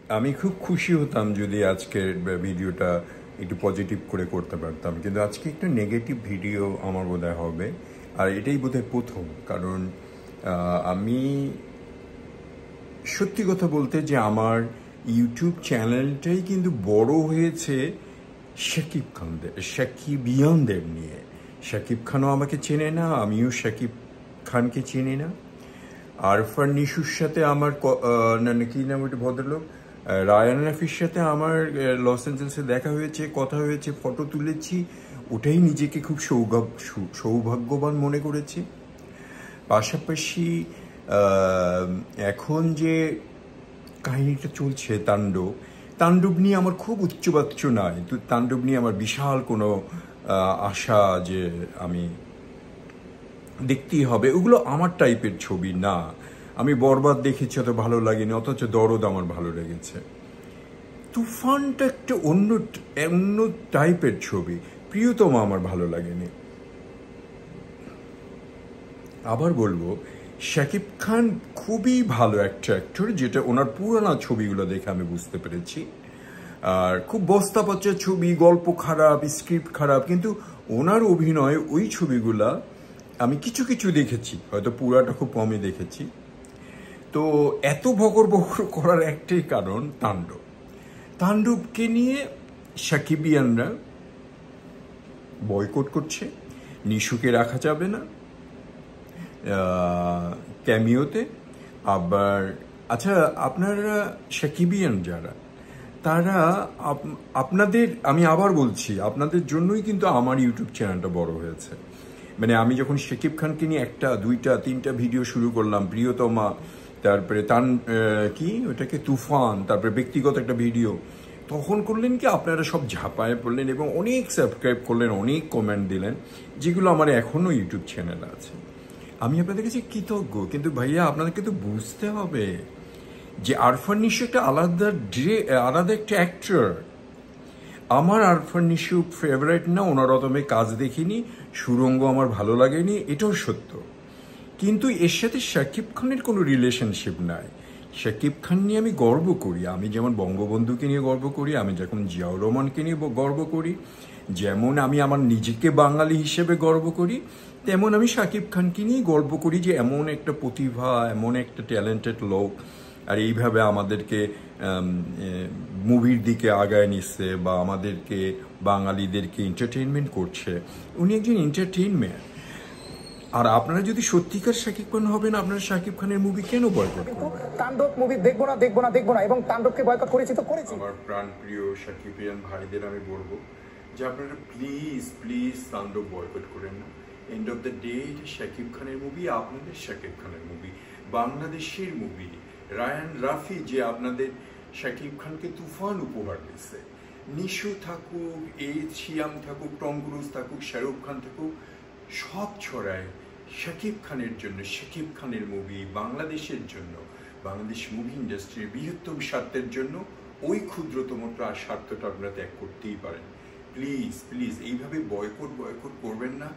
আমি খুব খুশি হতাম যদি আজকের ভিডিওটা একটু পজিটিভ করে করতে পারতাম, কিন্তু আজকে একটু নেগেটিভ ভিডিও আমার বোধহয় হবে। আর এটাই বোধহয় প্রথম, কারণ আমি সত্যি কথা বলতে যে আমার ইউটিউব চ্যানেলটাই কিন্তু বড় হয়েছে সাকিবিয়ানদের নিয়ে। শাকিব খানও আমাকে চেনে না, আমিও শাকিব খানকে চিনি না। আরফান নিশুর সাথে আমার কি নাম ওইটা ভদ্রলোক, রায়ান রাফির সাথে আমার লস অ্যাঞ্জেলেসে দেখা হয়েছে, কথা হয়েছে, ফটো তুলেছি। ওটাই নিজেকে খুব সৌভাগ্যবান মনে করেছি। পাশাপাশি এখন যে কাহিনীটা চলছে তাণ্ডব নিয়ে আমার খুব উচ্চবাচ্য নয়, তো তাণ্ডব নিয়ে আমার বিশাল কোনো আশা যে আমি দেখতেই হবে, ওগুলো আমার টাইপের ছবি না। আমি বরবাদ দেখেছি, অত ভালো লাগেনি, অথচ দরদ আমার ভালো লেগেছে। তুফানটা একটা অন্য টাইপের ছবি। প্রিয়তমা আমার ভালো লাগেনি। আবার বলবো, শাকিব খান খুবই ভালো একটা অ্যাক্টর, যেটা ওনার পুরানো ছবিগুলো দেখে আমি বুঝতে পেরেছি। আর খুব বস্তাপচা ছবি, গল্প খারাপ, স্ক্রিপ্ট খারাপ, কিন্তু ওনার অভিনয় ওই ছবিগুলা আমি কিছু কিছু দেখেছি, হয়তো পুরাটা খুব কমই দেখেছি। তো এত বকর করার একটাই কারণ, তাণ্ডবকে নিয়ে সাকিবিয়ানরা বয়কট করছে। নিশুকে রাখা যাবে না ক্যামিওতে। আবার আচ্ছা, আপনারা সাকিবিয়ান যারা, তারা আপনাদের, আমি আবার বলছি, আপনাদের জন্যই কিন্তু আমার ইউটিউব চ্যানেলটা বড় হয়েছে। মানে আমি যখন শাকিব খানকে নিয়ে 1, 2, 3টা ভিডিও শুরু করলাম, প্রিয়তমা, তারপরে ওটাকে তুফান, তারপরে ব্যক্তিগত একটা ভিডিও, তখন করলেন কি আপনারা সব ঝাঁপায় পড়লেন এবং অনেক সাবস্ক্রাইব করলেন, অনেক কমেন্ট দিলেন, যেগুলো আমার এখনও ইউটিউব চ্যানেলে আছে। আমি আপনাদের কাছে কৃতজ্ঞ, কিন্তু ভাইয়া আপনাদেরকে তো বুঝতে হবে যে আরফান নিশু একটা আলাদা একটা অ্যাক্টর। আমার আরফান নিশু ফেভারিট না, ওনার অতমে কাজ দেখিনি, সুরঙ্গ আমার ভালো লাগেনি, এটাও সত্য। কিন্তু এর সাথে শাকিব খানের কোনো রিলেশনশিপ নাই। শাকিব খান নিয়ে আমি গর্ব করি, আমি যেমন বঙ্গবন্ধুকে নিয়ে গর্ব করি, আমি যখন জিয়াউর রহমানকে নিয়ে গর্ব করি, যেমন আমি আমার নিজেকে বাঙালি হিসেবে গর্ব করি, তেমন আমি শাকিব খানকে নিয়ে গর্ব করি যে এমন একটা প্রতিভা, এমন একটা ট্যালেন্টেড লোক, আর এইভাবে আমাদেরকে মুভির দিকে আগায় নিচ্ছে বা আমাদেরকে বাঙালিদেরকে এন্টারটেইনমেন্ট করছে। উনি একজন এন্টারটেইনমেন্ট। আর আপনারা যদি সত্যিকার শাকিব খান হবেন, আপনারা শাকিব খানের মুভি কেন বয়কট করবেন? তাণ্ডব মুভি দেখবো না এবং তাণ্ডবকে বয়কট করেছি তো করেছি। আমার প্রাণপ্রিয় শাকিবিয়ান ভাইদের আমি বলবো যে আপনারা প্লিজ তাণ্ডব বয়কট করেন না। এন্ড অফ দ্য ডে এটা শাকিব খানের মুভি, আপনাদের শাকিব খানের মুভি, বাংলাদেশের মুভি। রায়ান রাফি যে আপনাদের শাকিব খানকে তুফান উপহার দিচ্ছে, নিশু থাকুক, শিয়াম থাকুক, টম ক্রুজ থাকুক, শাহরুখ খান থাকুক, সব ছড়ায় শাকিব খানের জন্য, শাকিব খানের মুভি, বাংলাদেশের জন্য, বাংলাদেশ মুভি ইন্ডাস্ট্রির বৃহত্তম স্বার্থের জন্য। ওই ক্ষুদ্রতম স্বার্থটা আপনারা ত্যাগ করতেই পারেন। প্লিজ এইভাবে বয়কট করবেন না।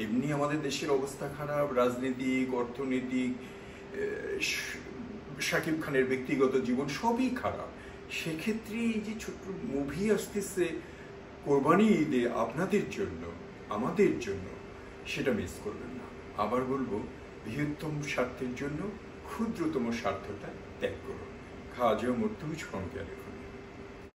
এমনি আমাদের দেশের অবস্থা খারাপ, রাজনৈতিক, অর্থনৈতিক, শাকিব খানের ব্যক্তিগত জীবন সবই খারাপ। সেক্ষেত্রে এই যে ছোট্ট মুভি আসতেছে কোরবানি ঈদে আপনাদের জন্য, আমাদের জন্য, সেটা মিস করবেন না। আবার বলবো, বৃহত্তম স্বার্থের জন্য ক্ষুদ্রতম স্বার্থটা ত্যাগ করুন। খাওয়া যাওয়া মরতেও কম কে দেখুন।